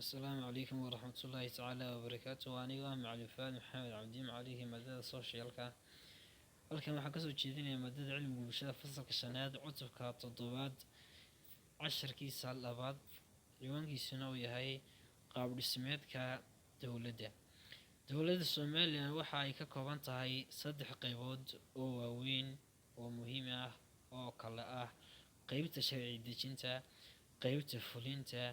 السلام عليكم ورحمة الله تعالى وبركاته وأنا معلم فهد محمد عبدين عليه مادة سوشيالka halkan waxaan kasoo jeedinayaa maadada cilmiga bulshada fasalka shanaad cutubka toddobaad casharkiisa labaad ciwaankiisuna uu yahay qaab dhismeedka dowladda Soomaaliya waxa ay ka kooban tahay saddex qaybood oo waaweyn oo muhiim ah oo kala ah qaybta sharci dejinta, qaybta fulinta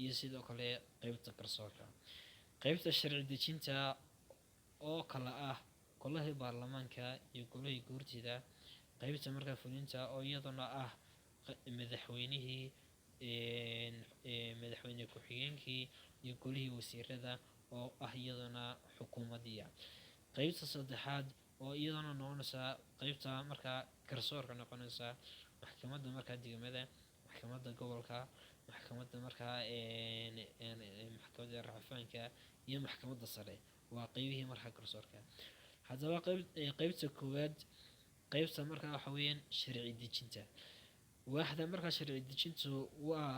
iyo sidoo kale qaybta garsoorka. Qaybta sharci dejinta oo kala ah golaha baarlamaanka iyo golaha guurtida, qaybta markaa fulinta oo iyaduna ah madaxweynihii madaxweyne ku-xigeenkii iyo golihii wasiirada oo ah iyaduna xukuumadda. Qaybta saddexaad oo iyaduna noqonaysa qaybta markaa garsoorka noqonaysa maxkamadda markaa degmada, maxkamadda gobolka, maxkamadda markaa maxkamadda racfaanka iyo maxkamadda sare. Waa qaybihii markaa garsoorka. Haddaba qaybta koowaad qaybta markaa waxa weeyaan sharci dejinta. Waaxda markaa sharci dejintu waa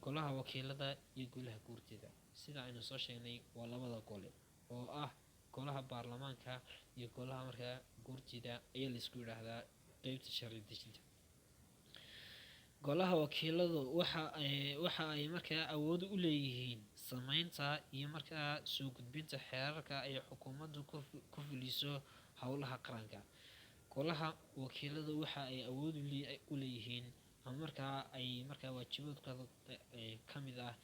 golaha wakiilada iyo golaha guurtida. Sida aynu soo sheegnay waa labada gole oo ah golaha baarlamaanka iyo golaha markaa guurtida ayaa la isku yiraahdaa qaybta sharci dejinta. Golaha wakiiladu waxa ay markaa awood u leeyihiin sameynta iyo markaa soo gudbinta xeerarka ay xukuumaddu ku fuliso howlaha qaranka. Golaha wakiiladu waxa ay awood u leeyihiin markaa ay markaa waajibaadkooda ka mid ah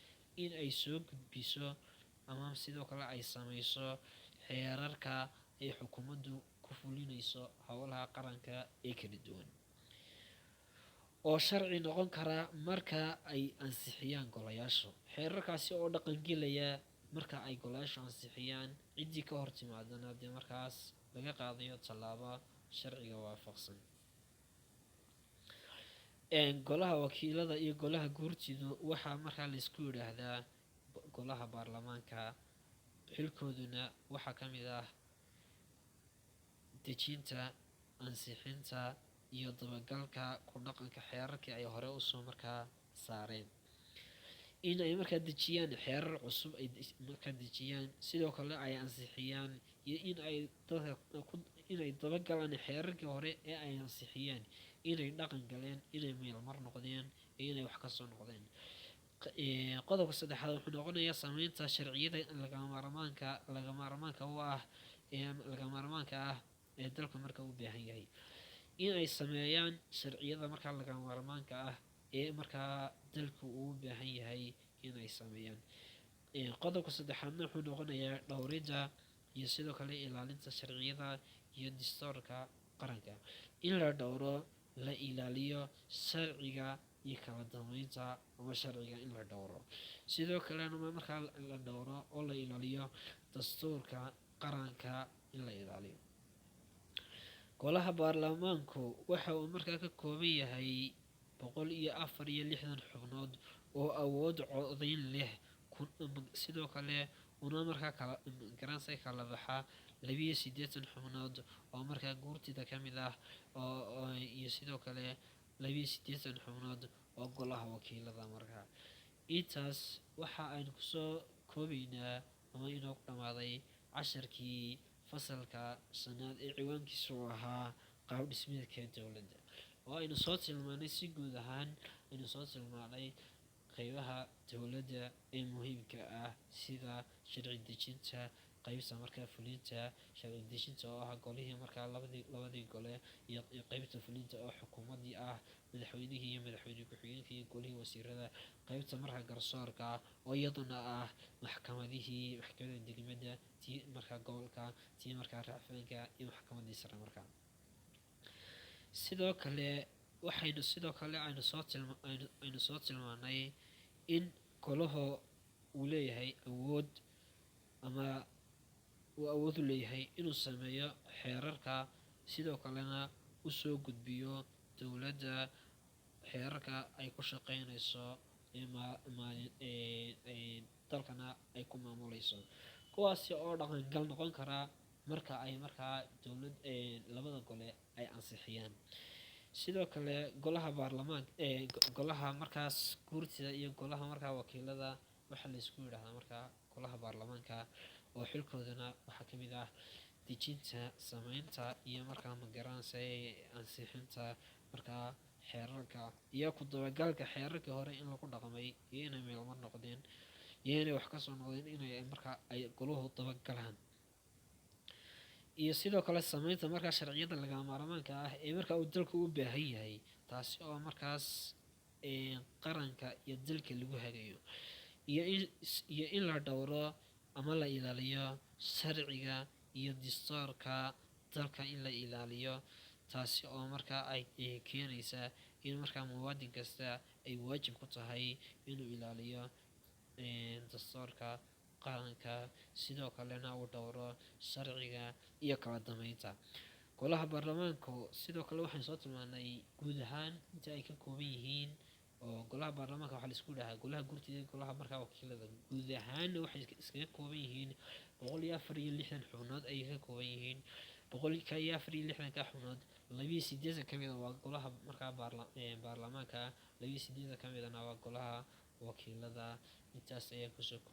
in ay soo gudbiso ama sidoo kale ay sameyso xeerarka ay xukuumaddu ku fulinayso howlaha qaranka ee kala duwan oo sharci noqon kara marka ay ansixiyaan golayaashu. Xeerarkaasi oo dhaqan gelaya marka ay golayaashu ansixiyaan, cidii ka hor timaadana dee markaas laga qaadayo tallaabo sharciga waafaqsan. Golaha wakiilada iyo golaha guurtidu waxa markaa la isku yiraahdaa golaha baarlamaanka. Xilkooduna waxa ka mid ah dejinta, ansixinta iyo dabagalka ku dhaqanka xeerarkii ay hore u soo markaa saareen. In ay markaa dejiyaan xeerar cusub ay markaa dejiyaan, sidoo kale ay ansixiyaan iyo in ay dabagalaan xeerarkii hore ee ay ansixiyeen, inay dhaqan galeen, inay meel mar noqdeen iyo inay wax ka soo noqdeen. Qodobka saddexaad wuxuu noqonayaa sameynta sharciyada lagama maarmaanka ah ee dalka markaa u baahan yahay. In ay sameeyaan sharciyada markaa lagama maarmaanka ah ee markaa dalku uu u baahan yahay in ay sameeyaan. Qodobka saddexaadna wuxuu noqonayaa dhowridda iyo sidoo kale ilaalinta sharciyada iyo dastuurka qaranka. In la dhowro, la ilaaliyo sharciga iyo kala dambeynta ama sharciga in la dhowro. Sidoo kalena markaa la dhowro oo la ilaaliyo dastuurka qaranka in la ilaaliyo. Golaha baarlamaanku waxa uu markaa ka kooban yahay 164 xubnood oo awood codeyn leh, sidoo kale una markaa kala baxa 82 xubnood oo markaa guurtida ka mid ah iyo sidoo kale 82 xubnood oo golaha wakiilada markaa. Intaas waxa aynu kusoo koobaynaa ama inoo dhamaaday casharkii fasalka shanaad ee ciwaankiisu ahaa qaab dhismeedka dowladda. oo aynu soo tilmaanay si guud ahaan aynu soo tilmaanay qaybaha dowladda ee muhiimka ah sida sharci dejinta, qaybta markaa fulinta, sharci dejinta oo ah golihii markaa labadii gole iyo qaybta fulinta oo xukuumadii ah madaxweynihii iyo madaxweyne ku-xigeenkii iyo golihii wasiirada, qaybta markaa garsoorka oo iyaduna ah maxkamadihii, maxkamadda degmada, tii markaa gobolka, tii markaa racfaanka iyo maxkamadii sare markaa. Sidoo kale aynu soo tilmaanay in golaha uu leeyahay awood ama uu awood u leeyahay inuu sameeyo xeerarka, sidoo kalena u soo gudbiyo dowladda xeerarka ay ku shaqeynayso dalkana ay ku maamuleyso, kuwaasi oo dhaqan gal noqon kara marka ay markaa labada gole ay ansixiyaan. Sidoo kale golaha baarlamaanka golaha markaas guurtida iyo golaha markaa wakiilada waxaa la isku yidhaahdaa markaa golaha baarlamaanka, oo xilkoodana waxaa ka mid ah dejinta, sameynta iyo markaa magaranaysa ansixinta markaa xeerarka iyo ku dabagalka xeerarkii hore in lagu dhaqmay iyo inay meelmar noqdeen iyo inay wax kasoo noqdeen inay markaa ay goluhu dabagalaan. iyo sidoo kale sameynta markaa sharciyada lagama maarmaanka ah ee markaa uu dalku u baahan yahay, taasi oo markaas qaranka iyo dalka lagu hagayo, iyo in la dhowro ama la ilaaliyo sharciga iyo dastuurka dalka in la ilaaliyo, taasi oo markaa ay keenaysaa in markaa muwaadin kasta ay waajib ku tahay inuu ilaaliyo dastuurka qaranka, sidoo kalena uu dhowro sharciga iyo kala dambeynta. golaha baarlamaanku sidoo kale waxaan soo tilmaanay guud ahaan inta ay ka kooban yihiin, oo golaha baarlamaanka waxaa la isku dhahaa golaha guurtida iyo golaha markaa wakiilada, guud ahaan waxay iskaga kooban yihiin 164 xubnood ayay ka kooban yihiin. 164 xubnood 82 ka mid ah waa golaha markaa baarlamaanka, 82 ka mid ahna waa golaha wakiilada. intaas ayaa kusoo